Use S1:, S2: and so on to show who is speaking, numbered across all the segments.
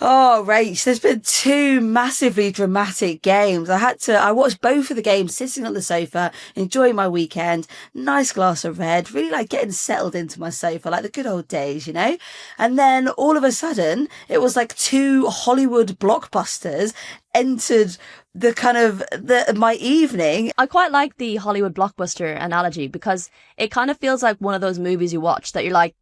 S1: Oh, Rach, there's been two massively dramatic games. I watched both of the games sitting on the sofa, enjoying my weekend, nice glass of red, really like getting settled into my sofa, like the good old days, you know? And then all of a sudden, it was like two Hollywood blockbusters entered my evening.
S2: I quite like the Hollywood blockbuster analogy because it kind of feels like one of those movies you watch that you're like,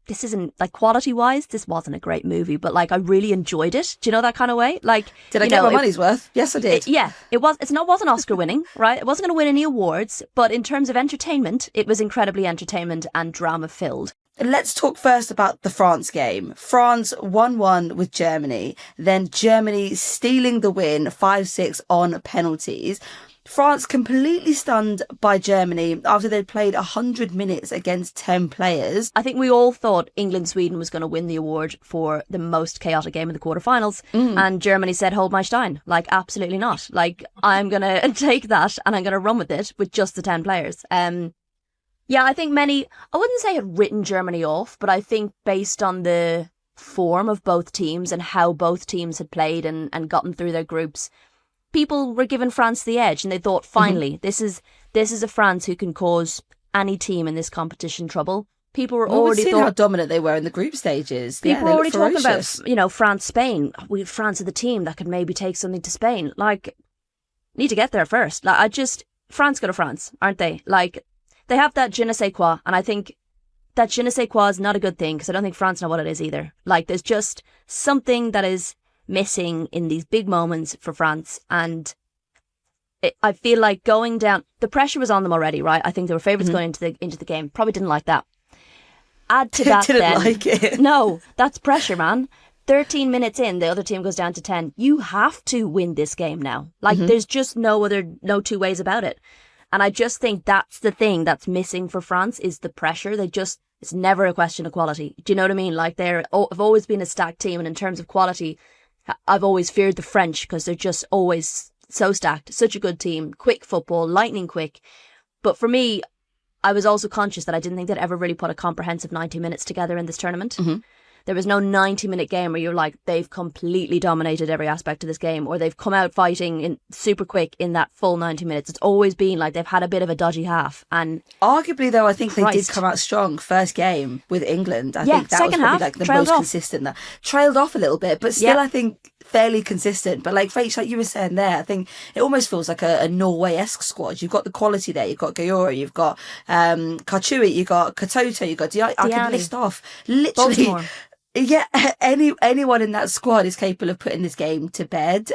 S2: this isn't, like, quality-wise, this wasn't a great movie, but, like, I really enjoyed it. Do you know that kind of way? Like,
S1: did I get my money's worth? Yes, I did.
S2: It wasn't Oscar-winning, right? It wasn't going to win any awards, but in terms of entertainment, it was incredibly entertainment and drama-filled.
S1: Let's talk first about the France game. France 1-1 with Germany, then Germany stealing the win 5-6 on penalties. France completely stunned by Germany after they'd played 100 minutes against 10 players.
S2: I think we all thought England-Sweden was going to win the award for the most chaotic game in the quarterfinals. And Germany said, hold my stein. Like, absolutely not. Like, I'm going to take that and I'm going to run with it with just the 10 players. Yeah, I think I wouldn't say had written Germany off, but I think based on the form of both teams and how both teams had played and gotten through their groups, people were giving France the edge, and they thought, finally, this is a France who can cause any team in this competition trouble. People were already
S1: seeing how dominant they were in the group stages.
S2: People were already talking about, France, Spain. France are the team that could maybe take something to Spain. Like, need to get there first. Like, France go to France, aren't they? Like, they have that je ne sais quoi, and I think that je ne sais quoi is not a good thing because I don't think France know what it is either. Like, there's just something that is missing in these big moments for France, and I feel like going down, the pressure was on them already, right? I think they were favourites going into the game. Probably didn't like that. Add to that,
S1: didn't like it.
S2: No, that's pressure, man. 13 minutes in, the other team goes down to 10. You have to win this game now. Like, there's just no two ways about it. And I just think that's the thing that's missing for France is the pressure. It's never a question of quality. Do you know what I mean? Like, have always been a stacked team, and in terms of quality, I've always feared the French because they're just always so stacked. Such a good team, quick football, lightning quick. But for me, I was also conscious that I didn't think they'd ever really put a comprehensive 90 minutes together in this tournament. There was no 90-minute game where you're like, they've completely dominated every aspect of this game, or they've come out fighting in super quick in that full 90 minutes. It's always been like they've had a bit of a dodgy half. And
S1: arguably, though, I think they did come out strong first game with England. I think that was probably like the most consistent. That trailed off a little bit, but still, I think fairly consistent. But like Rach, like you were saying there, I think it almost feels like a Norway-esque squad. You've got the quality there. You've got Gayora, you've got Karchui, you've got Katoto, you've got I can list off literally. Baltimore. Yeah, anyone in that squad is capable of putting this game to bed.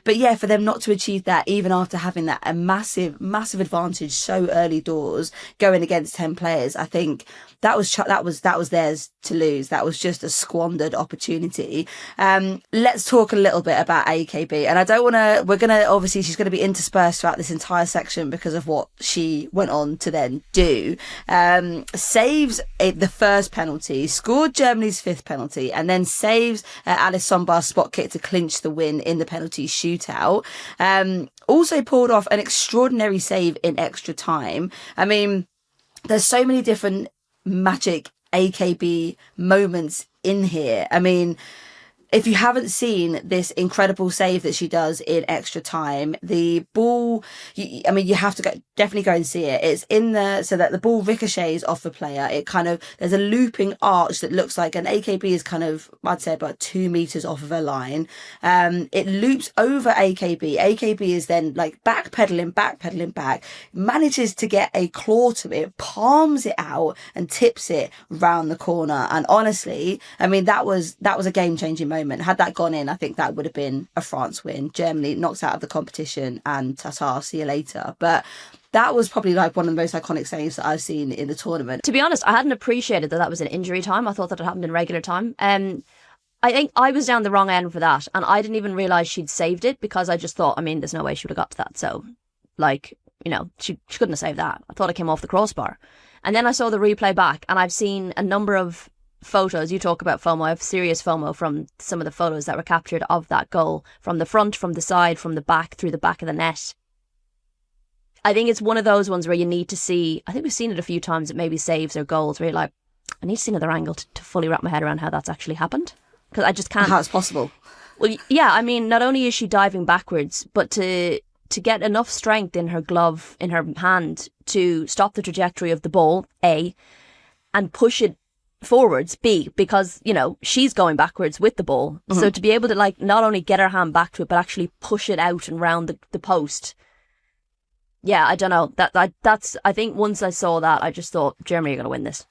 S1: But yeah, for them not to achieve that, even after having that a massive advantage so early doors, going against 10 players, I think that was theirs to lose. That was just a squandered opportunity. Let's talk a little bit about AKB, and obviously she's going to be interspersed throughout this entire section because of what she went on to then do. Saves the first penalty, scored Germany's fifth penalty, and then saves Alice Sombar's spot kick to clinch the win in the penalty shootout. Also pulled off an extraordinary save in extra time. I mean, there's so many different magic AKB moments in here. I mean, if you haven't seen this incredible save that she does in extra time, the ball, you have to definitely go and see it. It's so that the ball ricochets off the player. There's a looping arch that looks like an AKB is kind of, I'd say about 2 meters off of her line. It loops over AKB. AKB is then like backpedaling back, manages to get a claw to it, palms it out and tips it round the corner. And honestly, I mean, that was a game-changing moment. Had that gone in, I think that would have been a France win. Germany knocks out of the competition and ta-ta, see you later. But that was probably like one of the most iconic saves that I've seen in the tournament.
S2: To be honest, I hadn't appreciated that was an injury time. I thought that it happened in regular time. I think I was down the wrong end for that, and I didn't even realise she'd saved it because I just thought, I mean, there's no way she would have got to that. So, like, she couldn't have saved that. I thought it came off the crossbar. And then I saw the replay back, and I've seen a number of photos. You talk about FOMO. I have serious FOMO from some of the photos that were captured of that goal, from the front, from the side, from the back, through the back of the net. I think it's one of those ones where you need to see, I think we've seen it a few times, it maybe saves or goals where you're like, I need to see another angle to fully wrap my head around how that's actually happened. because I just can't.
S1: How it's possible?
S2: Well, yeah, I mean, not only is she diving backwards, but to get enough strength in her glove, in her hand, to stop the trajectory of the ball, A, and push it forwards, B, because, you know, she's going backwards with the ball. Mm-hmm. So to be able to, like, not only get her hand back to it, but actually push it out and round the post. Yeah, I don't know. That's, I think once I saw that, I just thought, Germany are going to win this.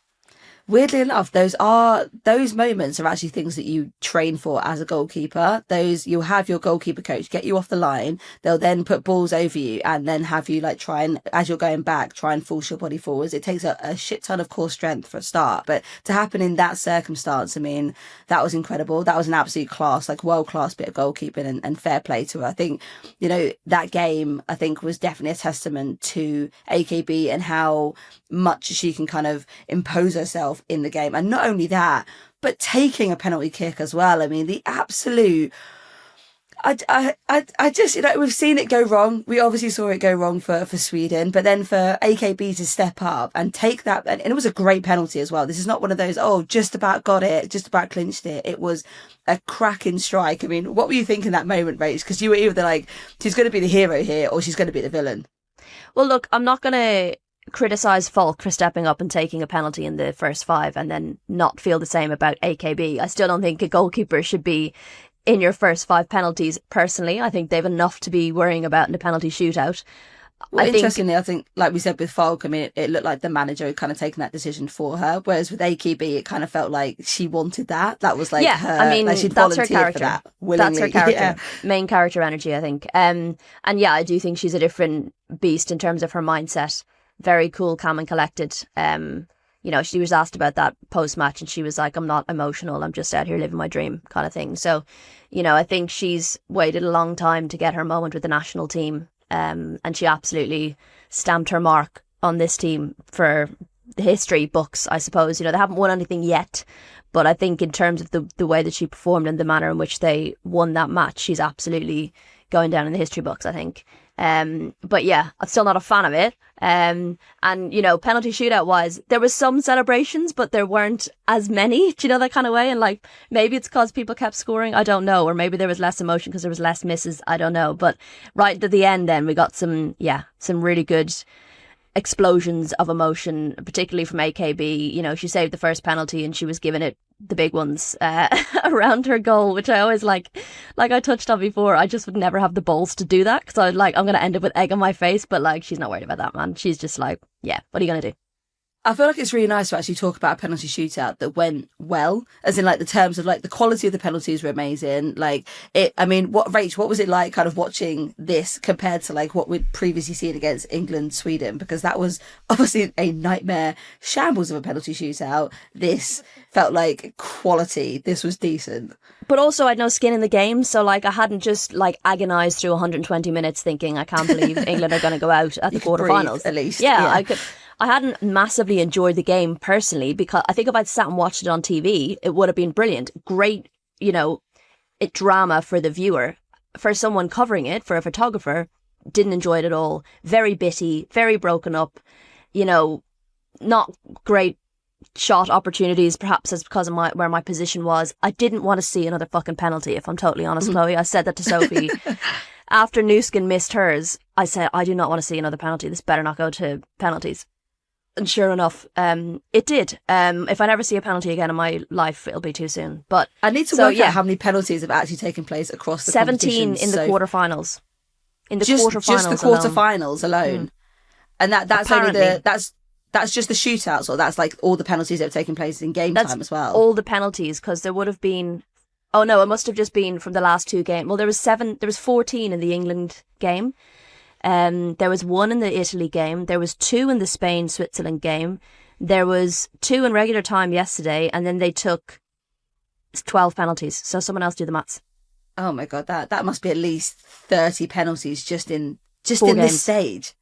S1: Weirdly enough, those moments are actually things that you train for as a goalkeeper. You'll have your goalkeeper coach get you off the line. They'll then put balls over you and then have you like try and, as you're going back, try and force your body forwards. It takes a shit ton of core strength for a start, but to happen in that circumstance, I mean, that was incredible. That was an absolute class, like world class bit of goalkeeping and fair play to her. I think, you know, that game, I think was definitely a testament to AKB and how much she can kind of impose herself in the game. And not only that, but taking a penalty kick as well. I mean, the absolute, I just, you know, we've seen it go wrong. We obviously saw it go wrong for Sweden, but then for AKB to step up and take that, and it was a great penalty as well. This is not one of those, oh, just about got it, just about clinched it. It was a cracking strike. I mean, what were you thinking that moment, Rach? Because you were either like, she's going to be the hero here or she's going to be the villain.
S2: Well, look, I'm not going to criticise Falk for stepping up and taking a penalty in the first 5 and then not feel the same about AKB. I still don't think a goalkeeper should be in your first 5 penalties, personally. I think they've enough to be worrying about in a penalty shootout.
S1: Well, interestingly, I think, like we said with Falk, I mean, it looked like the manager had kind of taken that decision for her, whereas with AKB, it kind of felt like she wanted that. That was like her, I mean, like she'd
S2: that's her
S1: volunteered
S2: character.
S1: For that willingly.
S2: That's her character,
S1: yeah.
S2: Main character energy, I think. And yeah, I do think she's a different beast in terms of her mindset. Very cool, calm and collected. You know, she was asked about that post-match and she was like, I'm not emotional, I'm just out here living my dream kind of thing. So, you know, I think she's waited a long time to get her moment with the national team. And she absolutely stamped her mark on this team for the history books, I suppose. You know, they haven't won anything yet, but I think in terms of the way that she performed and the manner in which they won that match, she's absolutely going down in the history books, I think. But yeah, I'm still not a fan of it. And, you know, penalty shootout wise, there was some celebrations, but there weren't as many, do you know, that kind of way? And like, maybe it's because people kept scoring, I don't know. Or maybe there was less emotion because there was less misses, I don't know. But right at the end then, we got some really good explosions of emotion, particularly from AKB. You know, she saved the first penalty and she was giving it the big ones around her goal, which I always like I touched on before, I just would never have the balls to do that because I'm going to end up with egg on my face, but like, she's not worried about that, man. She's just like, yeah, what are you going to do?
S1: I feel like it's really nice to actually talk about a penalty shootout that went well, as in like the terms of like the quality of the penalties were amazing. Like it, I mean, Rach, what was it like kind of watching this compared to like what we'd previously seen against England, Sweden? Because that was obviously a nightmare shambles of a penalty shootout. This felt like quality. This was decent.
S2: But also I had no skin in the game. So like I hadn't just like agonised through 120 minutes thinking I can't believe England are going to go out at the quarterfinals.
S1: At least.
S2: Yeah. I hadn't massively enjoyed the game personally because I think if I'd sat and watched it on TV, it would have been brilliant. Great, you know, drama for the viewer. For someone covering it, for a photographer, didn't enjoy it at all. Very bitty, very broken up, you know, not great shot opportunities, perhaps as because of where my position was. I didn't want to see another fucking penalty, if I'm totally honest, Chloe. I said that to Sophie. After Nuskin missed hers, I said, I do not want to see another penalty. This better not go to penalties. And sure enough, it did. If I never see a penalty again in my life, it'll be too soon. But
S1: I need to work out how many penalties have actually taken place across the
S2: 17 in the quarterfinals. In the quarterfinals
S1: just the quarterfinals alone. And that's
S2: apparently
S1: only that's just the shootouts, or that's like all the penalties that have taken place in game time as well.
S2: All the penalties, because there would have been. Oh no, it must have just been from the last 2 games. Well, there was 14 in the England game. There was 1 in the Italy game. There was 2 in the Spain-Switzerland game. There was 2 in regular time yesterday, and then they took 12 penalties. So someone else do the maths.
S1: Oh my God, that must be at least 30 penalties just in
S2: games.
S1: this stage.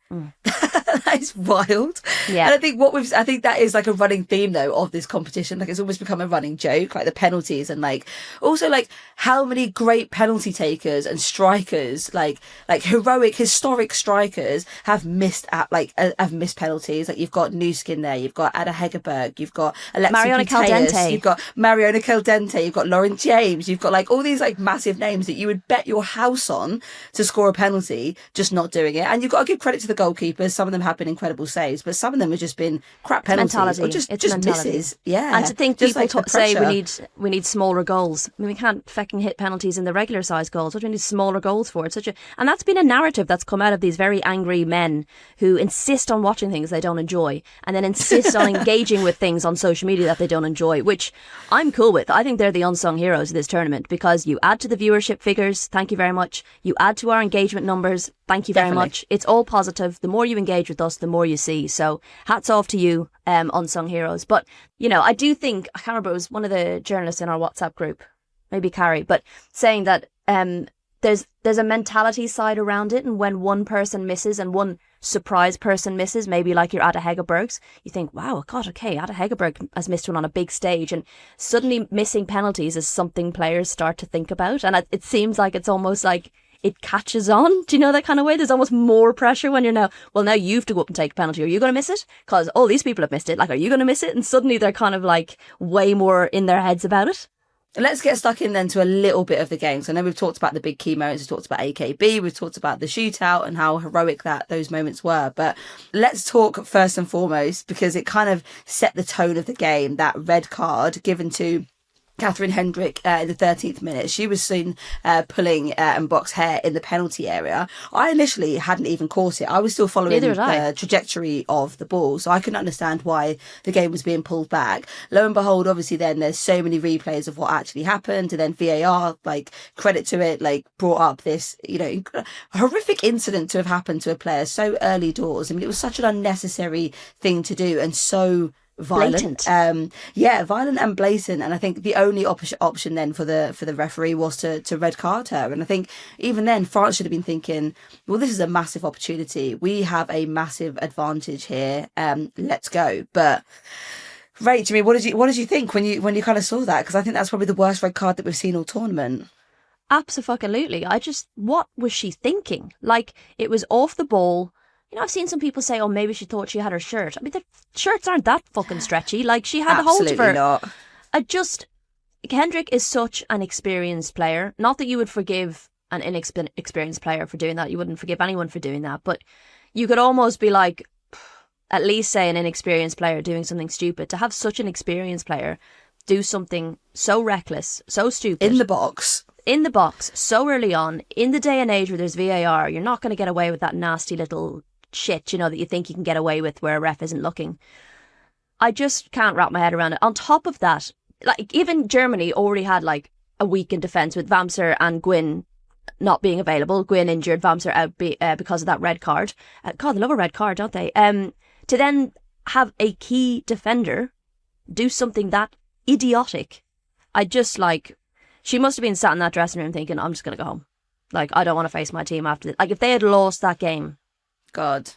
S1: That is wild.
S2: Yeah.
S1: And I think that is like a running theme though of this competition. Like it's almost become a running joke, like the penalties and like also like how many great penalty takers and strikers, like heroic, historic strikers have missed penalties. Like you've got Nuskin there, you've got Ada Hegerberg, you've got Alexi
S2: Mariona
S1: Putellas,
S2: Caldente.
S1: you've got Mariona Caldente, you've got Lauren James, you've got like all these like massive names that you would bet your house on to score a penalty, just not doing it. And you've got to give credit to the goalkeepers. Some of them have been incredible saves, but some of them have just been crap penalties or just misses. Yeah.
S2: And to think
S1: just
S2: people
S1: like
S2: say we need smaller goals. I mean, we can't fucking hit penalties in the regular size goals. What do we need smaller goals for? And that's been a narrative that's come out of these very angry men who insist on watching things they don't enjoy and then insist on engaging with things on social media that they don't enjoy, which I'm cool with. I think they're the unsung heroes of this tournament because you add to the viewership figures. Thank you very much. You add to our engagement numbers. Thank you very much. It's all positive. The more you engage with us, the more you see. So hats off to you, unsung heroes. But, you know, I do think, I can't remember, it was one of the journalists in our WhatsApp group, maybe Carrie, but saying that there's a mentality side around it. And when one person misses and one surprise person misses, maybe like your Ada Hegerbergs, you think, wow, God, okay, Ada Hegerberg has missed one on a big stage. And suddenly missing penalties is something players start to think about. And it seems like it's almost like it catches on. Do you know that kind of way? There's almost more pressure when you're now you have to go up and take a penalty. Are you going to miss it? Because all these people have missed it. Like, are you going to miss it? And suddenly they're kind of like way more in their heads about it.
S1: Let's get stuck in then to a little bit of the game. So I know we've talked about the big key moments, we've talked about AKB, we've talked about the shootout and how heroic those moments were. But let's talk first and foremost, because it kind of set the tone of the game, that red card given to Catherine Hendrick in the 13th minute. She was seen pulling Mbok's hair in the penalty area. I initially hadn't even caught it. I was still following the trajectory of the ball, so I couldn't understand why the game was being pulled back. Lo and behold, obviously then there's so many replays of what actually happened, and then VAR, like, credit to it, like, brought up this, you know, horrific incident to have happened to a player so early doors. I mean, it was such an unnecessary thing to do and so violent. Violent and blatant. And I think the only option then for the referee was to red card her. And I think even then France should have been thinking, well, this is a massive opportunity. We have a massive advantage here. Let's go. But Rach, I mean, what did you think when you kind of saw that? Because I think that's probably the worst red card that we've seen all tournament.
S2: Absolutely. What was she thinking? Like, it was off the ball. You know, I've seen some people say, oh, maybe she thought she had her shirt. I mean, the shirts aren't that fucking stretchy. Like, she had the hold of her.
S1: Absolutely not.
S2: Kendrick is such an experienced player. Not that you would forgive an inexperienced player for doing that. You wouldn't forgive anyone for doing that. But you could almost be like, at least say an inexperienced player doing something stupid. To have such an experienced player do something so reckless, so stupid.
S1: In the box,
S2: so early on, in the day and age where there's VAR, you're not going to get away with that nasty little shit, you know, that you think you can get away with where a ref isn't looking. I just can't wrap my head around it. On top of that, like, even Germany already had like a week in defence with Wamser and Gwyn not being available. Gwyn injured, Wamser out because of that red card. God, they love a red card, don't they? To then have a key defender do something that idiotic. She must have been sat in that dressing room thinking, I'm just going to go home. Like, I don't want to face my team after this. Like, if they had lost that game.
S1: God.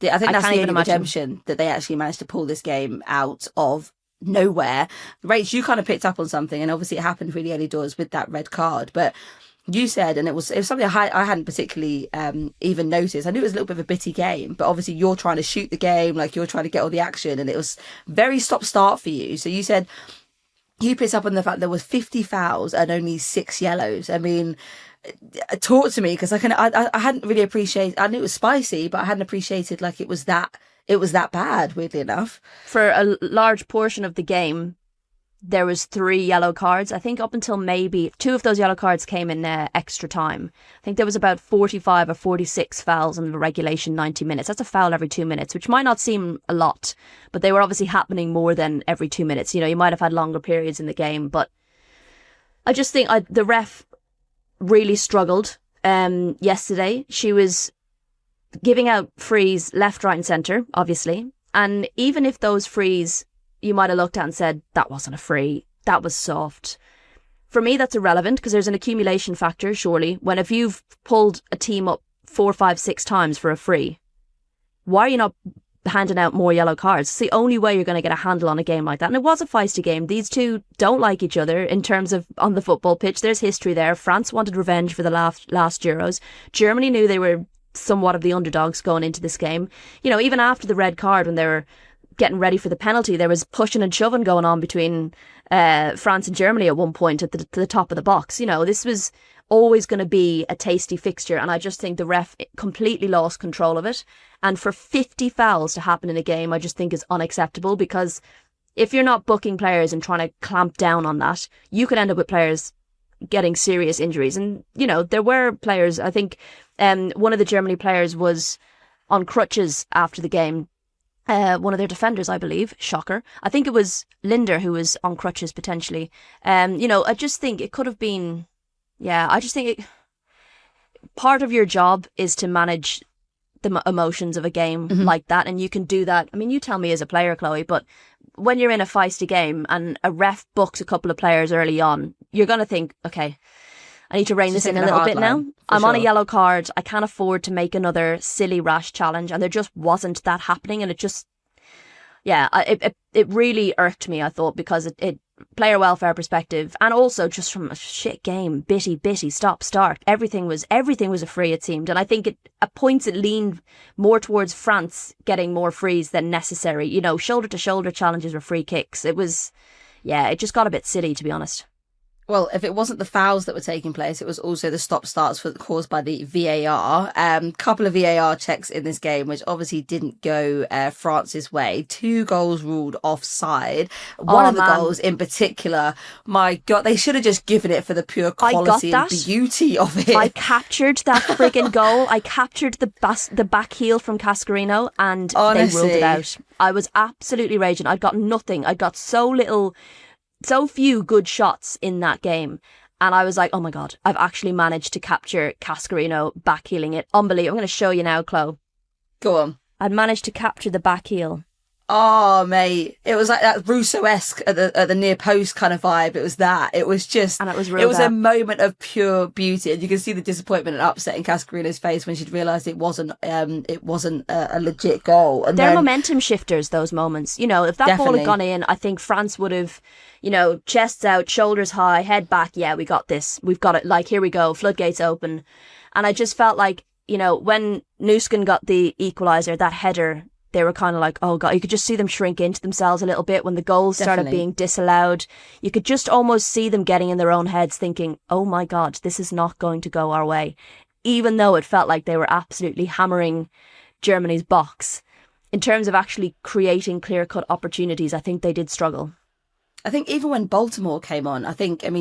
S1: I think that's the only redemption that they actually managed to pull this game out of nowhere. Rach, you kind of picked up on something, and obviously it happened really early doors with that red card. But you said, and it was something I hadn't particularly even noticed. I knew it was a little bit of a bitty game, but obviously you're trying to shoot the game, like you're trying to get all the action, and it was very stop-start for you. So you said you picked up on the fact there was 50 fouls and only 6 yellows. I mean, talk to me, because I hadn't really appreciated. I knew it was spicy, but I hadn't appreciated like it was that bad. Weirdly enough,
S2: for a large portion of the game, there was 3 yellow cards. I think up until maybe 2 of those yellow cards came in extra time. I think there was about 45 or 46 fouls in the regulation 90 minutes. That's a foul every 2 minutes, which might not seem a lot, but they were obviously happening more than every 2 minutes. You know, you might have had longer periods in the game, but I just think the ref really struggled yesterday. She was giving out frees left, right and centre, obviously. And even if those frees you might have looked at and said, that wasn't a free, that was soft. For me, that's irrelevant, because there's an accumulation factor, surely. If you've pulled a team up 4, 5, 6 times for a free, why are you not handing out more yellow cards? It's the only way you're going to get a handle on a game like that. And it was a feisty game. These two don't like each other in terms of on the football pitch. There's history there. France wanted revenge for the last Euros. Germany knew they were somewhat of the underdogs going into this game. You know, even after the red card, when they were getting ready for the penalty, there was pushing and shoving going on between France and Germany at one point at the top of the box. You know, this was always going to be a tasty fixture, and I just think the ref completely lost control of it. And for 50 fouls to happen in a game, I just think is unacceptable, because if you're not booking players and trying to clamp down on that, you could end up with players getting serious injuries. And, you know, there were players, I think one of the Germany players was on crutches after the game. One of their defenders, I believe, shocker. I think it was Linder who was on crutches potentially. You know, I just think it could have been, I just think part of your job is to manage the emotions of a game like that, and you can do that. I mean, you tell me as a player, Chloe, but when you're in a feisty game and a ref books a couple of players early on, you're going to think, okay, I need to rein this in a little bit now. I'm on a yellow card. I can't afford to make another silly, rash challenge. And there just wasn't that happening. And it just, it really irked me, I thought, because it player welfare perspective, and also just from a shit game, bitty, stop, start. Everything was a free, it seemed. And I think at points it leaned more towards France getting more frees than necessary. You know, shoulder to shoulder challenges were free kicks. It was, it just got a bit silly, to be honest.
S1: Well, if it wasn't the fouls that were taking place, it was also the stop-starts caused by the VAR. Couple of VAR checks in this game, which obviously didn't go France's way. 2 goals ruled offside. One of the goals in particular, my God, they should have just given it for the pure quality and beauty of it.
S2: I captured that friggin' goal. I captured the back heel from Cascarino, and honestly, they ruled it out. I was absolutely raging. I'd got nothing. I got so few good shots in that game. And I was like, oh my God, I've actually managed to capture Cascarino back-heeling it. Unbelievable. I'm going to show you now, Chloe.
S1: Go on.
S2: I'd managed to capture the back heel.
S1: Oh, mate. It was like that Russo-esque at the near post kind of vibe. It was that. It was just,
S2: and it was
S1: a moment of pure beauty. And you can see the disappointment and upset in Cascarino's face when she'd realised it wasn't a legit goal. And
S2: they're momentum shifters, those moments. You know, if that ball had gone in, I think France would have, you know, chests out, shoulders high, head back. Yeah, we got this. We've got it. Like, here we go. Floodgates open. And I just felt like, you know, when Nuskin got the equaliser, that header, they were kind of like, oh God, you could just see them shrink into themselves a little bit when the goals started being disallowed. You could just almost see them getting in their own heads thinking, oh my God, this is not going to go our way. Even though it felt like they were absolutely hammering Germany's box. In terms of actually creating clear-cut opportunities, I think they did struggle.
S1: I think even when Baltimore came on,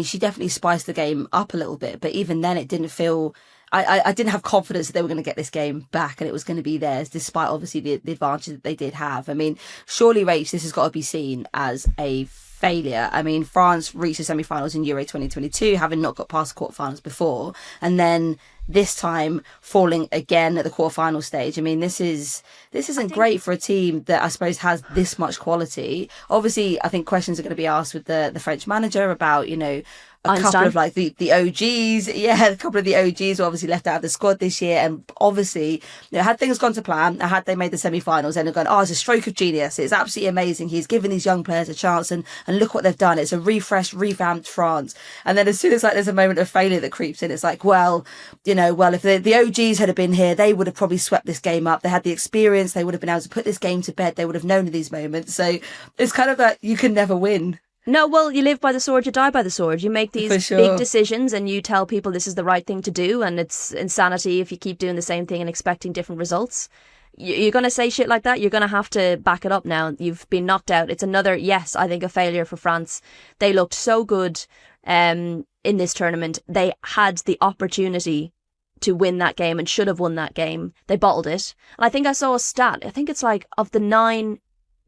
S1: she definitely spiced the game up a little bit, but even then it didn't feel... I didn't have confidence that they were going to get this game back and it was going to be theirs, despite obviously the advantage that they did have. I mean, surely, Rach, this has got to be seen as a failure. I mean, France reached the semi-finals in Euro 2022, having not got past the quarterfinals before, and then this time falling again at the quarterfinal stage. I mean, this isn't great for a team that I suppose has this much quality. Obviously, I think questions are going to be asked with the French manager about, you know, couple of like the OGs. Yeah, a couple of the OGs were obviously left out of the squad this year. And obviously, you know, had things gone to plan, had they made the semi-finals, then they're going, oh, it's a stroke of genius. It's absolutely amazing. He's given these young players a chance and look what they've done. It's a refreshed, revamped France. And then as soon as like there's a moment of failure that creeps in, it's like, well, you know, if the OGs had been here, they would have probably swept this game up. They had the experience. They would have been able to put this game to bed. They would have known of these moments. So it's kind of that you can never win.
S2: No, well, you live by the sword, you die by the sword. You make these big decisions and you tell people this is the right thing to do, and it's insanity if you keep doing the same thing and expecting different results. You're going to say shit like that, you're going to have to back it up now. You've been knocked out. It's another, yes, I think a failure for France. They looked so good in this tournament. They had the opportunity to win that game and should have won that game. They bottled it. And I think I saw a stat. I think it's like of the 9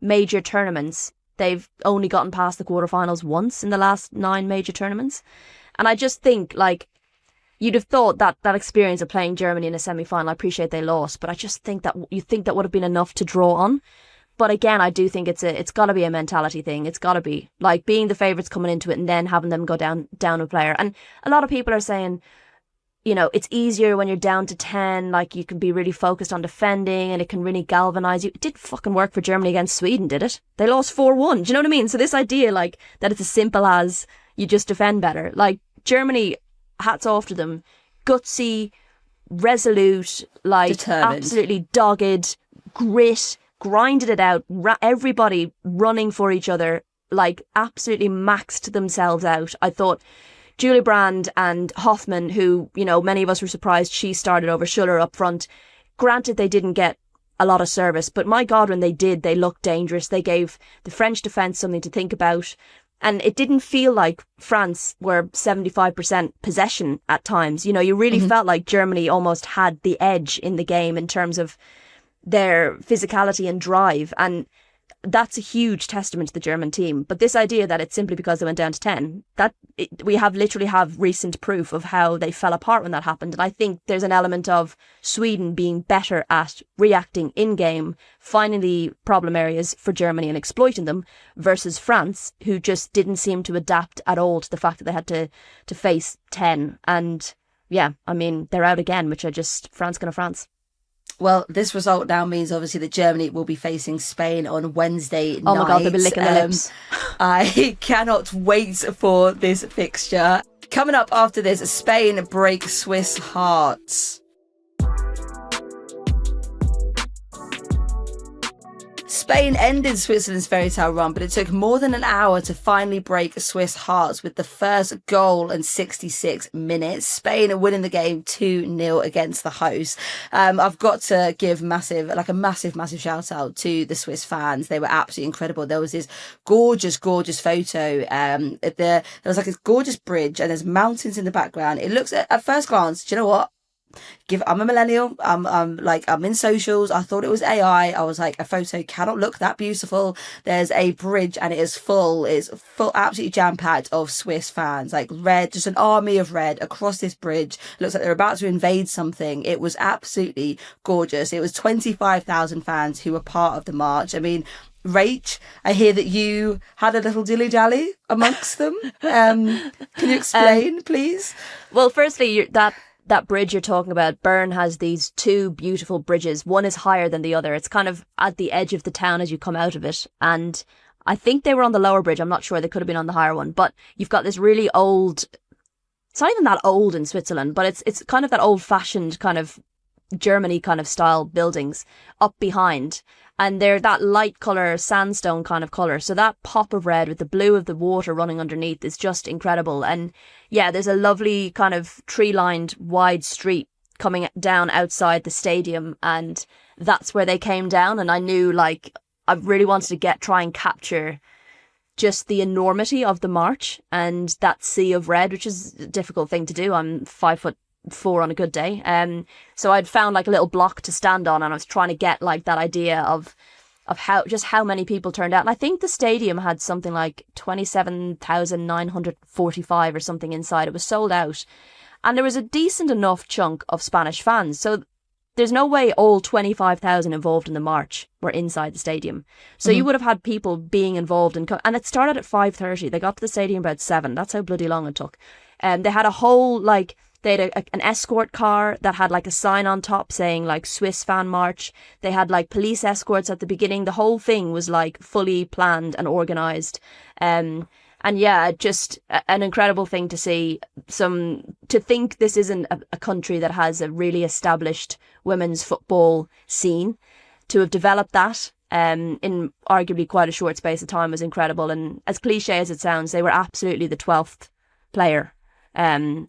S2: major tournaments, they've only gotten past the quarterfinals once in the last 9 major tournaments. And I just think, like, you'd have thought that experience of playing Germany in a semi-final, I appreciate they lost, but I just think that that would have been enough to draw on. But again, I do think it's got to be a mentality thing. It's got to be like being the favourites coming into it and then having them go down a player. And a lot of people are saying, you know, it's easier when you're down to 10, like you can be really focused on defending and it can really galvanise you. It didn't fucking work for Germany against Sweden, did it? They lost 4-1. Do you know what I mean? So this idea, like, that it's as simple as you just defend better. Like, Germany, hats off to them. Gutsy, resolute, like,
S1: determined.
S2: Absolutely dogged, grit, grinded it out. Everybody running for each other, like, absolutely maxed themselves out. I thought Julie Brand and Hoffman, who, you know, many of us were surprised she started over Schuller up front. Granted, they didn't get a lot of service, but my God, when they did, they looked dangerous. They gave the French defence something to think about. And it didn't feel like France were 75% possession at times. You know, you really felt like Germany almost had the edge in the game in terms of their physicality and drive. And that's a huge testament to the German team. But this idea that it's simply because they went down to 10, we literally have recent proof of how they fell apart when that happened. And I think there's an element of Sweden being better at reacting in game, finding the problem areas for Germany and exploiting them, versus France, who just didn't seem to adapt at all to the fact that they had to face 10. And yeah, I mean, they're out again, which are just France gonna France.
S1: Well, this result now means obviously that Germany will be facing Spain on Wednesday night.
S2: Oh my God, they'll be licking their lips.
S1: I cannot wait for this fixture. Coming up after this, Spain break Swiss hearts. Spain ended Switzerland's fairy tale run, but it took more than an hour to finally break Swiss hearts with the first goal in 66 minutes. Spain are winning the game 2-0 against the hosts. I've got to give a massive shout out to the Swiss fans. They were absolutely incredible. There was this gorgeous photo. There was like this gorgeous bridge and there's mountains in the background. It looks at first glance, do you know what? I'm a millennial. I'm in socials. I thought it was AI. I was like, a photo cannot look that beautiful. There's a bridge and it's full, absolutely jam-packed of Swiss fans, like red, just an army of red across this bridge. Looks like they're about to invade something. It was absolutely gorgeous. It was 25,000 fans who were part of the march. I mean, Rach, I hear that you had a little dilly-dally amongst them. Can you explain, please?
S2: Well, firstly, that bridge you're talking about, Bern has these two beautiful bridges. One is higher than the other. It's kind of at the edge of the town as you come out of it. And I think they were on the lower bridge. I'm not sure. They could have been on the higher one. But you've got this really old, it's not even that old in Switzerland, but it's kind of that old fashioned kind of Germany kind of style buildings up behind. And they're that light colour, sandstone kind of colour. So that pop of red with the blue of the water running underneath is just incredible. And yeah, there's a lovely kind of tree-lined wide street coming down outside the stadium. And that's where they came down. And I knew, like, I really wanted to try and capture just the enormity of the march and that sea of red, which is a difficult thing to do. I'm 5'4" on a good day. So I'd found like a little block to stand on and I was trying to get like that idea of how many people turned out. And I think the stadium had something like 27,945 or something inside. It was sold out. And there was a decent enough chunk of Spanish fans. So there's no way all 25,000 involved in the march were inside the stadium. So you would have had people being involved and it started at 5:30. They got to the stadium about 7. That's how bloody long it took. And they had a whole they had an escort car that had like a sign on top saying like Swiss fan march. They had like police escorts at the beginning. The whole thing was like fully planned and organised. And yeah, just an incredible thing to see. To think this isn't a country that has a really established women's football scene. To have developed that in arguably quite a short space of time was incredible. And as cliche as it sounds, they were absolutely the 12th player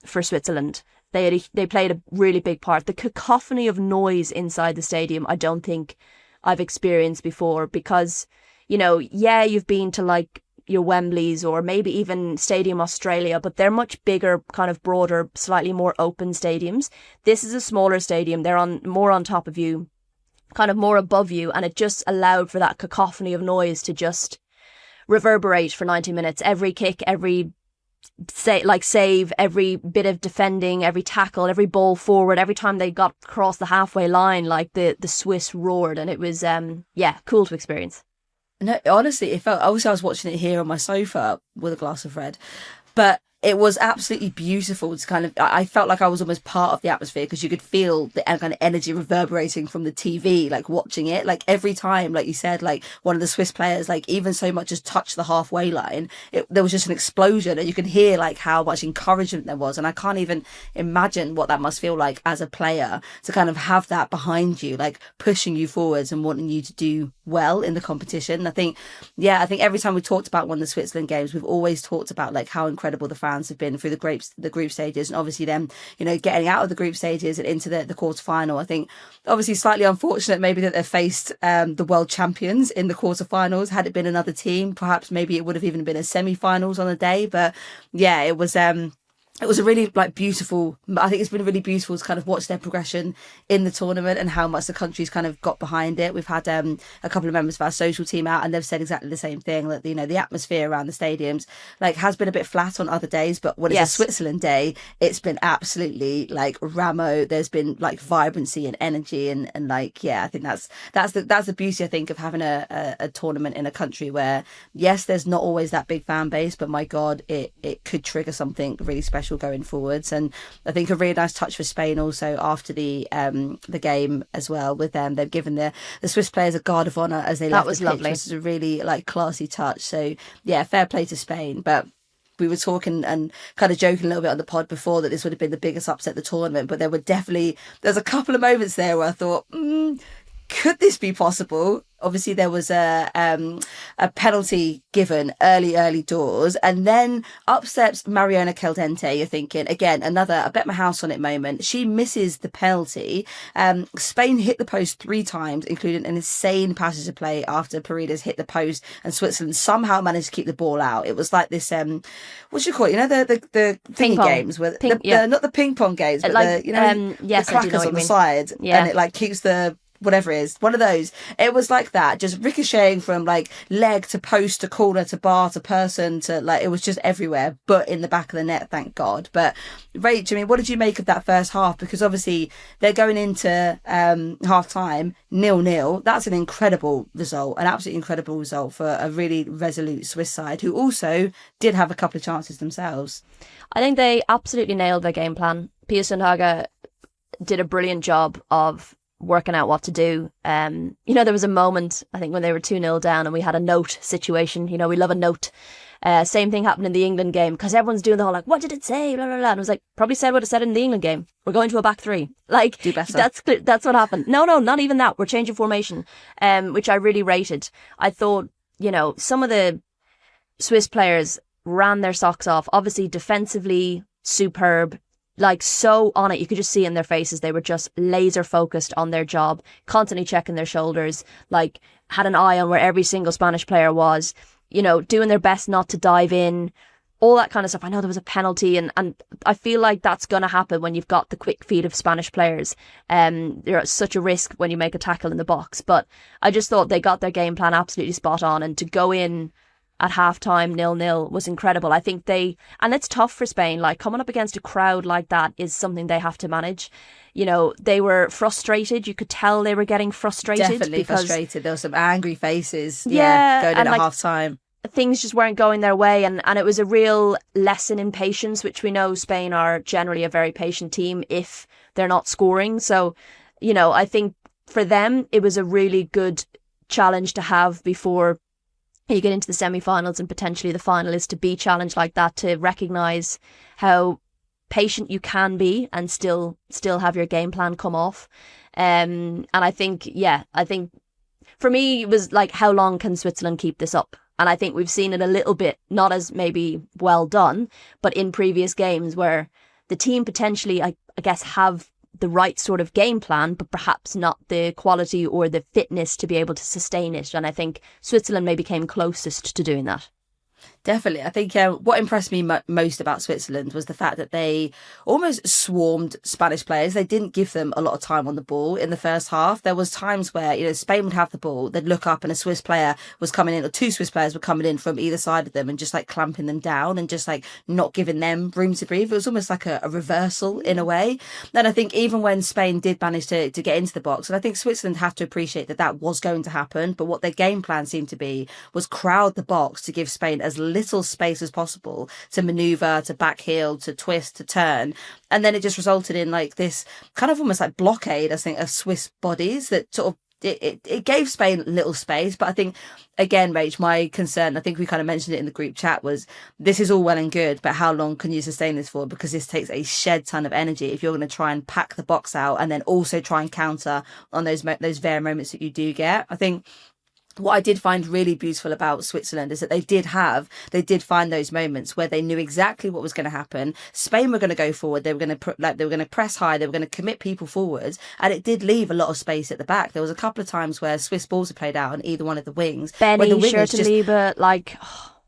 S2: for Switzerland. They played a really big part. The cacophony of noise inside the stadium, I don't think I've experienced before because, you know, yeah, you've been to like your Wembleys or maybe even Stadium Australia, but they're much bigger, kind of broader, slightly more open stadiums. This is a smaller stadium. They're more on top of you, kind of more above you, and it just allowed for that cacophony of noise to just reverberate for 90 minutes. Every kick, every save, every bit of defending, every tackle, every ball forward, every time they got across the halfway line, like the Swiss roared, and it was cool to experience. No,
S1: honestly, it felt. Obviously, I was watching it here on my sofa with a glass of red, but it was absolutely beautiful to kind of, I felt like I was almost part of the atmosphere, because you could feel the kind of energy reverberating from the TV, like watching it. Like every time, like you said, like one of the Swiss players, like even so much as touched the halfway line, there was just an explosion, and you could hear like how much encouragement there was. And I can't even imagine what that must feel like as a player, to kind of have that behind you, like pushing you forwards and wanting you to do well in the competition. I think every time we talked about one of the Switzerland games, we've always talked about like how incredible the fans have been through the group stages, and obviously them, you know, getting out of the group stages and into the quarterfinal. I think obviously slightly unfortunate maybe that they faced the world champions in the quarterfinals. Had it been another team, perhaps maybe it would have even been a semi-finals on the day. But yeah, it was a really like beautiful, I think it's been really beautiful to kind of watch their progression in the tournament and how much the country's kind of got behind it. We've had a couple of members of our social team out, and they've said exactly the same thing, that, you know, the atmosphere around the stadiums like has been a bit flat on other days, but when it's a Switzerland day, it's been absolutely like ramo. There's been like vibrancy and energy, and like, yeah, I think that's the beauty, I think, of having a tournament in a country where, yes, there's not always that big fan base, but my God, it could trigger something really special going forwards. And I think a really nice touch for Spain also after the game as well, with them, they've given the Swiss players a guard of honour as they left. That was lovely, which is a really like classy touch. So yeah, fair play to Spain. But we were talking and kind of joking a little bit on the pod before that this would have been the biggest upset of the tournament, but there's a couple of moments there where I thought, could this be possible? Obviously, there was a penalty given early doors, and then up steps Mariona Caldente. You're thinking, again, another, I bet my house on it moment. She misses the penalty. Spain hit the post 3 times, including an insane passage of play after Paredes hit the post, and Switzerland somehow managed to keep the ball out. It was like this, what do you call it? You know, the ping pong games, where not the ping pong games, but like, the crackers on the side, and it like keeps the whatever it is, one of those. It was like that, just ricocheting from like leg to post to corner to bar to person to like, it was just everywhere, but in the back of the net, thank God. But Rach, I mean, what did you make of that first half? Because obviously they're going into half time 0-0. That's an incredible result, an absolutely incredible result for a really resolute Swiss side, who also did have a couple of chances themselves.
S2: I think they absolutely nailed their game plan. Pia Sundhage did a brilliant job of working out what to do. You know, there was a moment, I think, when they were 2-0 down and we had a note situation. You know, we love a note. Same thing happened in the England game, because everyone's doing the whole like, what did it say? Blah, blah, blah. And I was like, probably said what it said in the England game. We're going to a back 3. Like,
S1: do better.
S2: That's what happened. No, not even that. We're changing formation, which I really rated. I thought, you know, some of the Swiss players ran their socks off. Obviously, defensively, superb. Like, so on it. You could just see in their faces they were just laser focused on their job, constantly checking their shoulders, like had an eye on where every single Spanish player was, you know, doing their best not to dive in, all that kind of stuff. I know there was a penalty, and I feel like that's going to happen when you've got the quick feet of Spanish players. You're at such a risk when you make a tackle in the box. But I just thought they got their game plan absolutely spot on, and to go in at halftime 0-0 was incredible. I think and it's tough for Spain, like coming up against a crowd like that is something they have to manage. You know, they were frustrated. You could tell they were getting frustrated.
S1: Definitely frustrated. There were some angry faces. Going in at halftime.
S2: Things just weren't going their way, and it was a real lesson in patience, which we know Spain are generally a very patient team if they're not scoring. So, you know, I think for them it was a really good challenge to have before you get into the semi-finals and potentially the final, is to be challenged like that, to recognise how patient you can be and still have your game plan come off. And I think for me it was like, how long can Switzerland keep this up? And I think we've seen it a little bit, not as maybe well done, but in previous games where the team potentially, I guess, have the right sort of game plan, but perhaps not the quality or the fitness to be able to sustain it. And I think Switzerland maybe came closest to doing that.
S1: Definitely. I think what impressed me most about Switzerland was the fact that they almost swarmed Spanish players. They didn't give them a lot of time on the ball in the first half. There was times where, you know, Spain would have the ball, they'd look up and a Swiss player was coming in, or 2 Swiss players were coming in from either side of them and just like clamping them down and just like not giving them room to breathe. It was almost like a reversal in a way. And I think even when Spain did manage to get into the box, and I think Switzerland have to appreciate that was going to happen, but what their game plan seemed to be was crowd the box to give Spain as little space as possible to maneuver, to back heel, to twist, to turn. And then it just resulted in like this kind of almost like blockade, I think, of Swiss bodies that sort of, it gave Spain little space. But I think, again, Rach, my concern, I think we kind of mentioned it in the group chat, was this is all well and good, but how long can you sustain this for? Because this takes a shed ton of energy if you're going to try and pack the box out and then also try and counter on those rare moments that you do get. I think what I did find really beautiful about Switzerland is that they did find those moments where they knew exactly what was going to happen. Spain were going to go forward. They were going to press high. They were going to commit people forwards, and it did leave a lot of space at the back. There was a couple of times where Swiss balls were played out on either one of the wings.
S2: Benny, Schurtenliebe, like.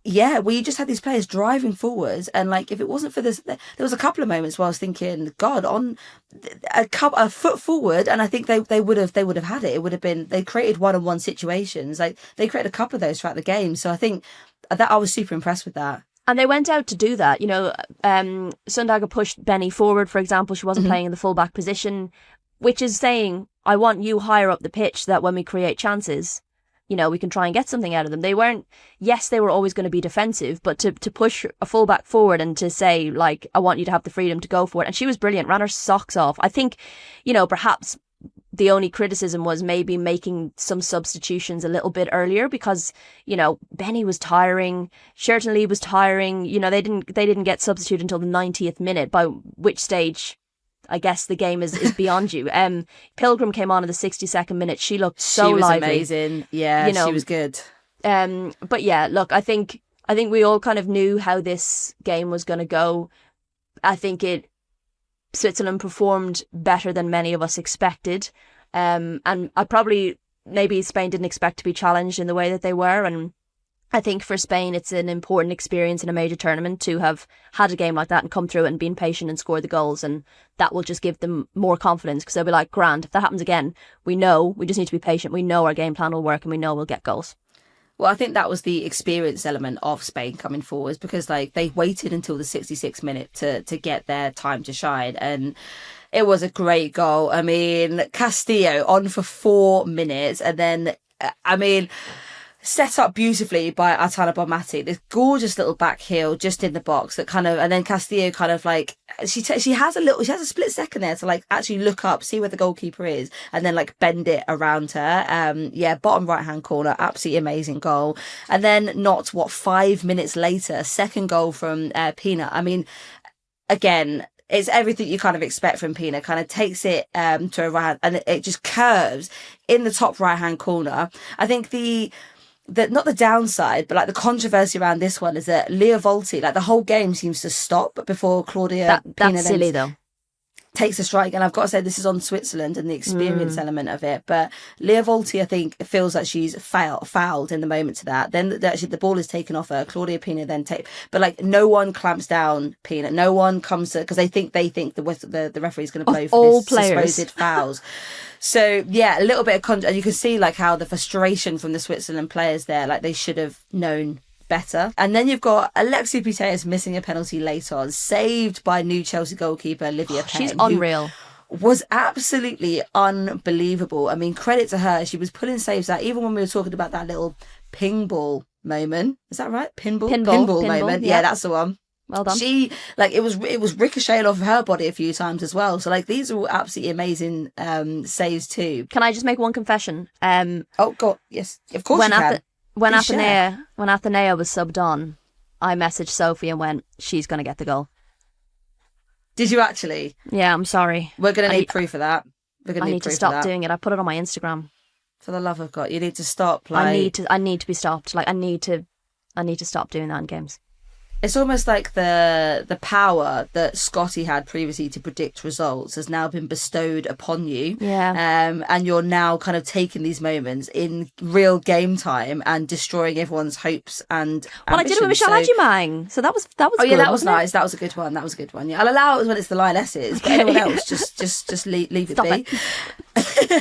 S1: Yeah, well, you just had these players driving forwards, and like if it wasn't for this, there was a couple of moments where I was thinking, God, on a foot forward, and I think they would have had it. It would have been, they created one-on-one situations, like they created a couple of those throughout the game. So I think that I was super impressed with that. And
S2: they went out to do that. You know, Sundager pushed Benny forward, for example. She wasn't playing in the fullback position, which is saying, I want you higher up the pitch so that when we create chances, you know, we can try and get something out of them. They weren't, yes, they were always going to be defensive, but to push a fullback forward and to say, like, I want you to have the freedom to go for it. And she was brilliant, ran her socks off. I think, you know, perhaps the only criticism was maybe making some substitutions a little bit earlier because, you know, Benny was tiring, Schurtenliebe was tiring. You know, they didn't get substituted until the 90th minute, by which stage I guess the game is beyond you. Pilgrim came on in the 62nd minute. She looked so lively.
S1: She was amazing. Yeah, you know, she was good.
S2: But yeah, look, I think we all kind of knew how this game was going to go. I think Switzerland performed better than many of us expected. And maybe Spain didn't expect to be challenged in the way that they were. And I think for Spain, it's an important experience in a major tournament to have had a game like that and come through it and been patient and score the goals. And that will just give them more confidence because they'll be like, grand, if that happens again, we know we just need to be patient. We know our game plan will work and we know we'll get goals.
S1: Well, I think that was the experience element of Spain coming forwards because like they waited until the 66th minute to get their time to shine. And it was a great goal. I mean, Castillo on for 4 minutes and then, set up beautifully by Aitana Bonmati, this gorgeous little back heel just in the box that kind of, and then Castillo kind of like, she has a split second there to like actually look up, see where the goalkeeper is, and then like bend it around her. Bottom right hand corner, absolutely amazing goal. And then 5 minutes later, second goal from Pina. I mean, again, it's everything you kind of expect from Pina. Kind of takes it to a right, and it just curves in the top right hand corner. I think not the downside, but like the controversy around this one is that Leah Volti, like the whole game seems to stop before Claudia Pina
S2: that's silly though.
S1: Takes a strike. And I've got to say this is on Switzerland and the experience element of it. But Leah Volti, I think, feels like she's fouled in the moment to that. Then actually the ball is taken off her. Claudia Pina then but like no one clamps down Pina. No one comes to, because they think the referee is going to blow for
S2: all
S1: this
S2: players.
S1: Supposed fouls. So yeah, a little bit of and you can see like how the frustration from the Switzerland players there, like they should have known better. And then you've got Alexia Putellas missing a penalty late on, saved by new Chelsea goalkeeper Olivia Penn.
S2: She's unreal.
S1: Was absolutely unbelievable. I mean, credit to her. She was pulling saves out, even when we were talking about that little ping ball moment. Is that right? Pinball moment. Yeah, that's the one.
S2: Well done.
S1: She, like, it was ricocheting off of her body a few times as well. So, like, these are all absolutely amazing saves too.
S2: Can I just make one confession?
S1: Oh, God, yes. Of course you can.
S2: When Athenea was subbed on, I messaged Sophie and went, she's going to get the goal.
S1: Did you actually?
S2: Yeah, I'm sorry.
S1: We're going to need proof of that.
S2: I need to stop doing it. I put it on my Instagram.
S1: For the love of God, you need to stop. Like,
S2: I need to be stopped. Like, I need to stop doing that in games.
S1: It's almost like the power that Scotty had previously to predict results has now been bestowed upon you.
S2: Yeah.
S1: And you're now kind of taking these moments in real game time and destroying everyone's hopes and
S2: Well, I did it with Michelle Adjumang. So that was
S1: oh,
S2: good.
S1: Yeah, that was nice. That was a good one. Yeah, I'll allow it when it's the lionesses, but anyone else, just leave it
S2: Stop
S1: be.
S2: It.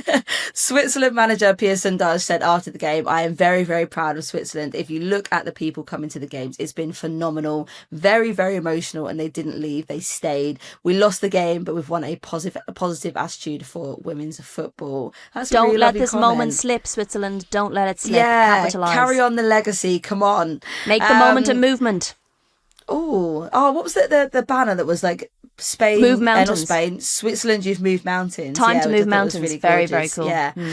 S1: Switzerland manager Pia Sundhage said after the game, I am very, very proud of Switzerland. If you look at the people coming to the games, it's been phenomenal. Very, very emotional, and they didn't leave. They stayed. We lost the game, but we've won a positive attitude for women's football.
S2: Don't
S1: really
S2: let this
S1: comment.
S2: moment slip, Switzerland. Don't let it slip.
S1: Yeah,
S2: capitalise.
S1: carry on the legacy. Come on.
S2: Make the moment a movement.
S1: Oh, what was the banner that was like Spain,
S2: move mountains.
S1: Not Spain, Switzerland, you've moved mountains.
S2: Time to move mountains.
S1: Really
S2: very,
S1: gorgeous.
S2: very cool.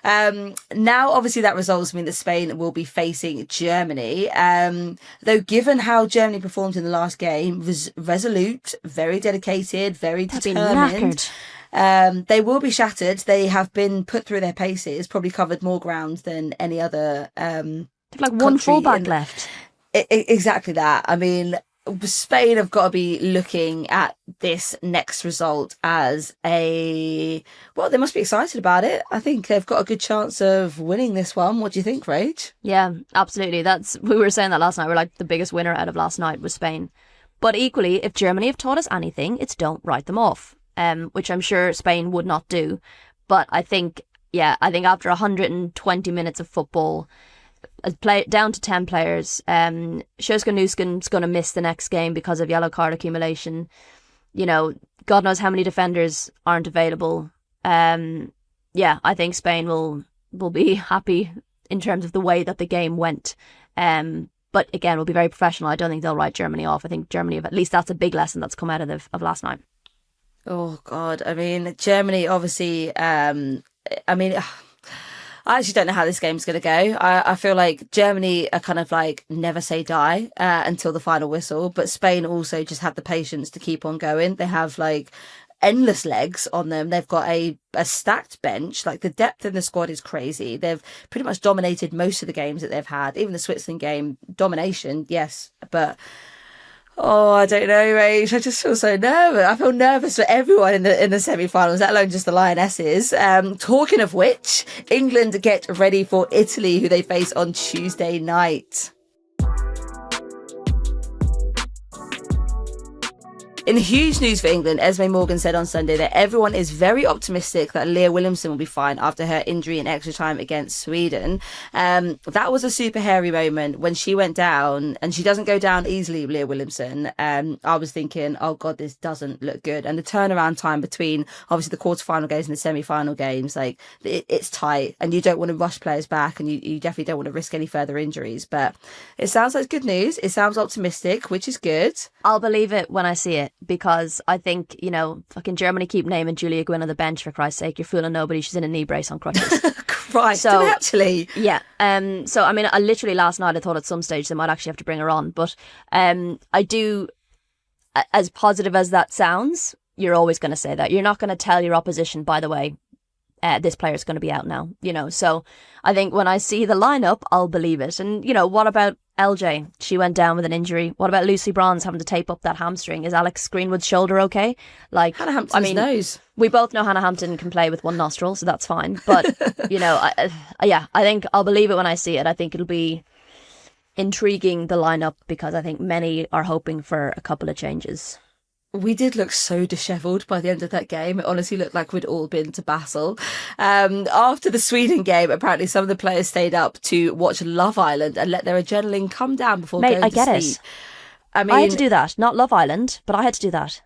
S1: Yeah. Now, obviously, that results mean that Spain will be facing Germany. Though, given how Germany performed in the last game, resolute, very dedicated, very determined. They will be shattered. They have been put through their paces, probably covered more ground than any other
S2: like one fullback left.
S1: Exactly that. I mean, Spain have got to be looking at this next result as they must be excited about it. I think they've got a good chance of winning this one. What do you think, Rach?
S2: Yeah, absolutely. We were saying that last night. We're like, the biggest winner out of last night was Spain. But equally, if Germany have taught us anything, it's don't write them off, which I'm sure Spain would not do. But I think after 120 minutes of football, down to 10 players. Sjoska Nusken's going to miss the next game because of yellow card accumulation. You know, God knows how many defenders aren't available. I think Spain will be happy in terms of the way that the game went. But again, will be very professional. I don't think they'll write Germany off. I think Germany, at least that's a big lesson that's come out of last night.
S1: Oh, God. I mean, Germany, obviously, I actually don't know how this game's going to go. I feel like Germany are kind of like never say die until the final whistle. But Spain also just have the patience to keep on going. They have like endless legs on them. They've got a stacked bench. Like the depth in the squad is crazy. They've pretty much dominated most of the games that they've had. Even the Switzerland game, domination, yes. But I don't know, Rach. I just feel so nervous. I feel nervous for everyone in the semi-finals, let alone just the Lionesses. Talking of which, England get ready for Italy, who they face on Tuesday night. In huge news for England, Esme Morgan said on Sunday that everyone is very optimistic that Leah Williamson will be fine after her injury in extra time against Sweden. That was a super hairy moment when she went down, and she doesn't go down easily, Leah Williamson. I was thinking, oh God, this doesn't look good. And the turnaround time between obviously the quarterfinal games and the semi-final games, like it's tight, and you don't want to rush players back, and you definitely don't want to risk any further injuries. But it sounds like good news. It sounds optimistic, which is good.
S2: I'll believe it when I see it. Because I think, fucking Germany keep naming Julia Gwynn on the bench, for Christ's sake. You're fooling nobody. She's in a knee brace on crutches.
S1: Christ, so, actually?
S2: Yeah. So, I mean, I literally last night I thought at some stage they might actually have to bring her on. But I do, as positive as that sounds, you're always going to say that. You're not going to tell your opposition, by the way, this player's going to be out now. So I think when I see the lineup, I'll believe it. And, what about LJ? She went down with an injury. What about Lucy Bronze having to tape up that hamstring? Is Alex Greenwood's shoulder okay? Like
S1: Hannah Hampton's nose.
S2: We both know Hannah Hampton can play with one nostril, so that's fine. But I think I'll believe it when I see it. I think it'll be intriguing, the lineup, because I think many are hoping for a couple of changes.
S1: We did look so dishevelled by the end of that game. It honestly looked like we'd all been to Basel. After the Sweden game, apparently some of the players stayed up to watch Love Island and let their adrenaline come down before going to sleep. I get it. I mean,
S2: I had to do that. Not Love Island, but I had to do that.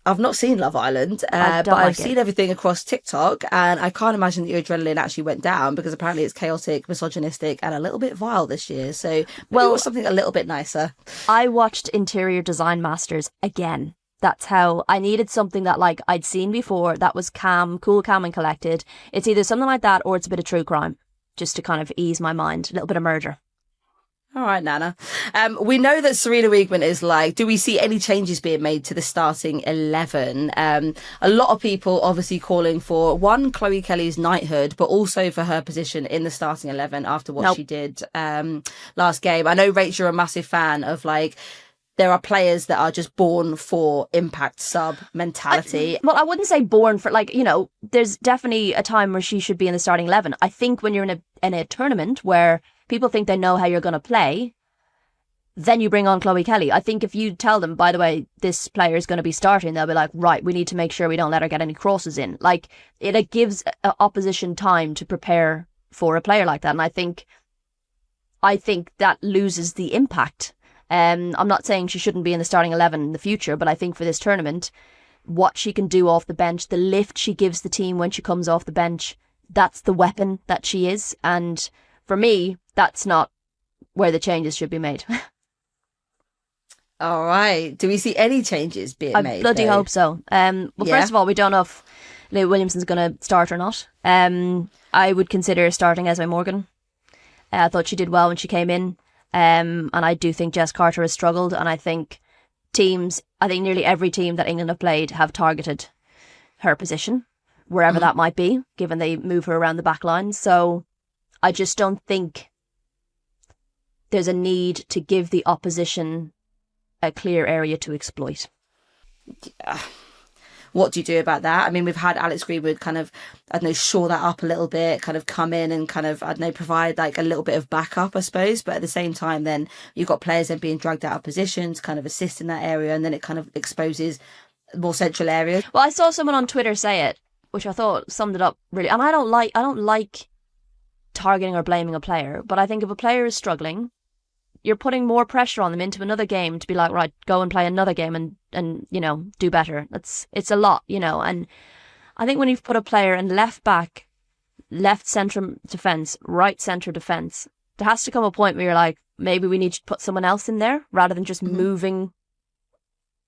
S1: I've not seen Love Island, but I've seen everything across TikTok, and I can't imagine that your adrenaline actually went down, because apparently it's chaotic, misogynistic, and a little bit vile this year. So, something a little bit nicer.
S2: I watched Interior Design Masters again. That's how I needed something that like I'd seen before that was cool, calm and collected. It's either something like that or it's a bit of true crime, just to kind of ease my mind. A little bit of murder.
S1: All right, Nana. We know that Serena Wiegman is like, do we see any changes being made to the starting 11? A lot of people obviously calling for, one, Chloe Kelly's knighthood, but also for her position in the starting 11 after what she did last game. I know, Rach, you're a massive fan of like, there are players that are just born for impact sub mentality.
S2: I wouldn't say born for, like, there's definitely a time where she should be in the starting 11. I think when you're in a tournament where people think they know how you're going to play, then you bring on Chloe Kelly. I think if you tell them, by the way, this player is going to be starting, they'll be like, right, we need to make sure we don't let her get any crosses in. Like, it gives opposition time to prepare for a player like that. And I think that loses the impact. I'm not saying she shouldn't be in the starting 11 in the future, but I think for this tournament, what she can do off the bench, the lift she gives the team when she comes off the bench, that's the weapon that she is. And for me, that's not where the changes should be made.
S1: All right. Do we see any changes being made?
S2: I bloody hope so. First of all, we don't know if Leah Williamson's going to start or not. I would consider starting Esme Morgan. I thought she did well when she came in. And I do think Jess Carter has struggled. And I think nearly every team that England have played have targeted her position, wherever that might be, given they move her around the back line. So I just don't think there's a need to give the opposition a clear area to exploit.
S1: Yeah. What do you do about that? I mean, we've had Alex Greenwood kind of, I don't know, shore that up a little bit, kind of come in and kind of, I don't know, provide like a little bit of backup, I suppose. But at the same time, then you've got players then being dragged out of positions, kind of assist in that area, and then it kind of exposes more central areas.
S2: Well, I saw someone on Twitter say it, which I thought summed it up really. And I don't like targeting or blaming a player, but I think if a player is struggling, you're putting more pressure on them into another game to be like, right, go and play another game and you know, do better. It's a lot, you know. And I think when you've put a player in left back, left central defence, right centre defence, there has to come a point where you're like, maybe we need to put someone else in there rather than just moving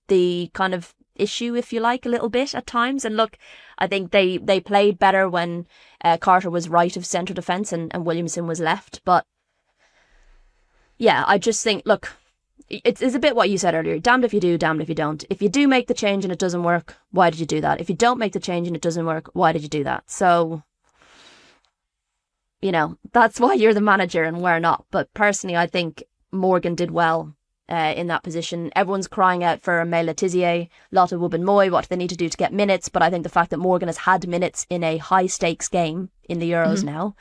S2: the kind of issue, if you like, a little bit at times. And look, I think they played better when Carter was right of centre defence and Williamson was left. But yeah, I just think, look, it's a bit what you said earlier. Damned if you do, damned if you don't. If you do make the change and it doesn't work, why did you do that? If you don't make the change and it doesn't work, why did you do that? So, you know, that's why you're the manager and we're not. But personally, I think Morgan did well in that position. Everyone's crying out for Mela Tizier, Lotte Wubben-Moy, what do they need to do to get minutes? But I think the fact that Morgan has had minutes in a high-stakes game in the Euros now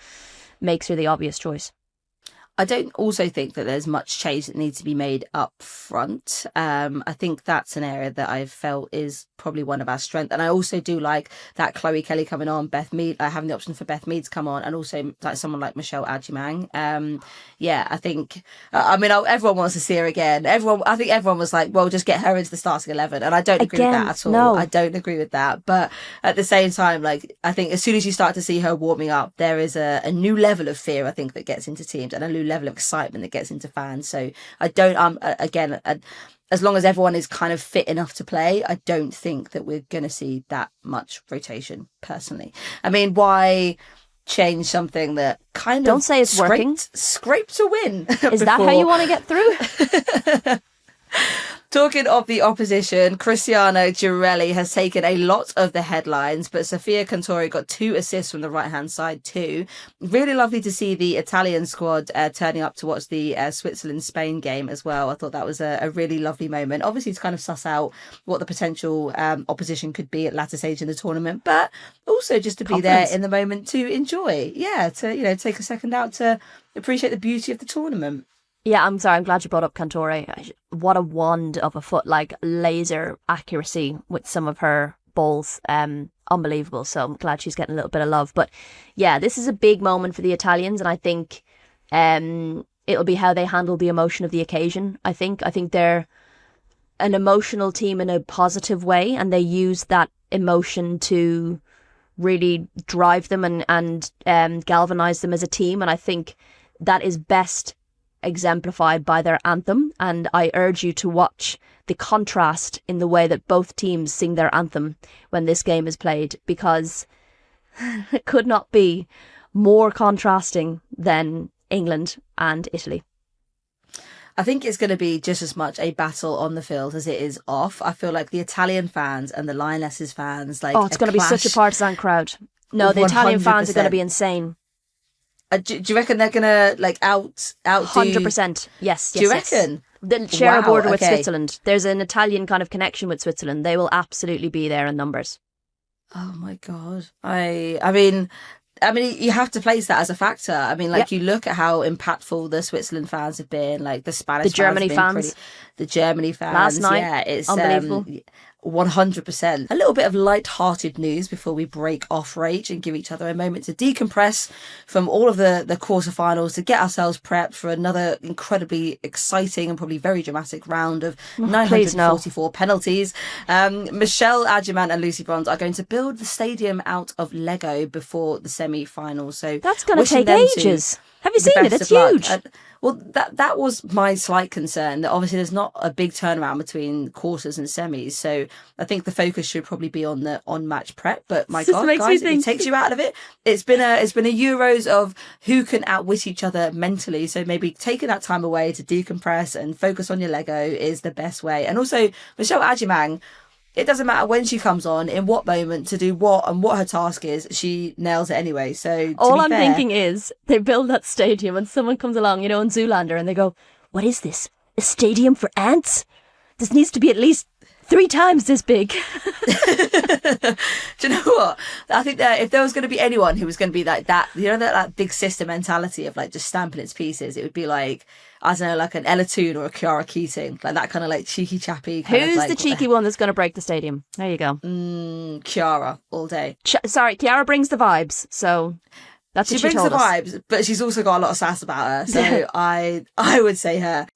S2: makes her the obvious choice.
S1: I don't also think that there's much change that needs to be made up front. I think that's an area that I've felt is probably one of our strengths. And I also do like that Chloe Kelly coming on, Beth Mead, having the option for Beth Mead to come on, and also like someone like Michelle Adjumang. I think, everyone wants to see her again. I think everyone was like, well, just get her into the starting 11. And I don't agree with that at all.
S2: No.
S1: I don't agree with that. But at the same time, like, I think as soon as you start to see her warming up, there is a new level of fear, I think, that gets into teams, and a new level of excitement that gets into fans. So I don't, as long as everyone is kind of fit enough to play, I don't think that we're going to see that much rotation, personally. I mean, why change something that kind
S2: don't
S1: of
S2: say it's working.
S1: Scraped a win?
S2: Is that how you want to get through?
S1: Talking of the opposition, Cristiano Girelli has taken a lot of the headlines, but Sofia Cantori got 2 assists from the right-hand side too. Really lovely to see the Italian squad turning up to watch the Switzerland-Spain game as well. I thought that was a really lovely moment. Obviously, to kind of suss out what the potential opposition could be at latter stage in the tournament, but also just to be there in the moment to enjoy. Yeah, to take a second out to appreciate the beauty of the tournament.
S2: Yeah, I'm sorry. I'm glad you brought up Cantori. What a wand of a foot, like laser accuracy with some of her balls. Unbelievable. So I'm glad she's getting a little bit of love. But yeah, this is a big moment for the Italians. And I think it'll be how they handle the emotion of the occasion. I think they're an emotional team in a positive way. And they use that emotion to really drive them and galvanize them as a team. And I think that is best exemplified by their anthem, and I urge you to watch the contrast in the way that both teams sing their anthem when this game is played, because it could not be more contrasting than England and Italy.
S1: I think it's going to be just as much a battle on the field as it is off. I feel like the Italian fans and the Lionesses fans, like,
S2: it's going to be such a partisan crowd. No, the 100%. Italian fans are going to be insane.
S1: Do you reckon they're gonna outdo?
S2: 100%. Yes.
S1: Do you reckon?
S2: They'll share a border with Switzerland. There's an Italian kind of connection with Switzerland. They will absolutely be there in numbers.
S1: Oh my god! I mean, I mean, you have to place that as a factor. I mean, like, you look at how impactful the Switzerland fans have been, like the Spanish
S2: Germany fans.
S1: The Germany fans.
S2: Last night,
S1: yeah, it's
S2: unbelievable.
S1: 100%. A little bit of light-hearted news before we break off, Rach, and give each other a moment to decompress from all of the quarterfinals, to get ourselves prepped for another incredibly exciting and probably very dramatic round of 944 penalties. Michelle Adjumant and Lucy Bronze are going to build the stadium out of Lego before the semi-finals. So
S2: that's going to take ages. Have you seen it? It's huge.
S1: Well, that was my slight concern, that obviously there's not a big turnaround between quarters and semis. So I think the focus should probably be on the on-match prep. But my God, guys, it takes you out of it. It's been a Euros of who can outwit each other mentally. So maybe taking that time away to decompress and focus on your Lego is the best way. And also, Michelle Adjumant, it doesn't matter when she comes on, in what moment, to do what, and what her task is, she nails it anyway. So
S2: all I'm thinking is they build that stadium and someone comes along, you know, in Zoolander, and they go, "What is this? A stadium for ants? This needs to be at least 3 times this big."
S1: Do you know what? I think that if there was going to be anyone who was going to be like that, you know, that big sister mentality of like just stamping its pieces, it would be like, I don't know, like an Ella Toon or a Kiara Keating, like that kind of like cheeky chappy.
S2: Who's the cheeky one that's going to break the stadium? There you go.
S1: Kiara all day.
S2: Sorry, Kiara brings the vibes, so that's what she
S1: brings
S2: told
S1: the
S2: us.
S1: vibes, but she's also got a lot of sass about her. So I would say her.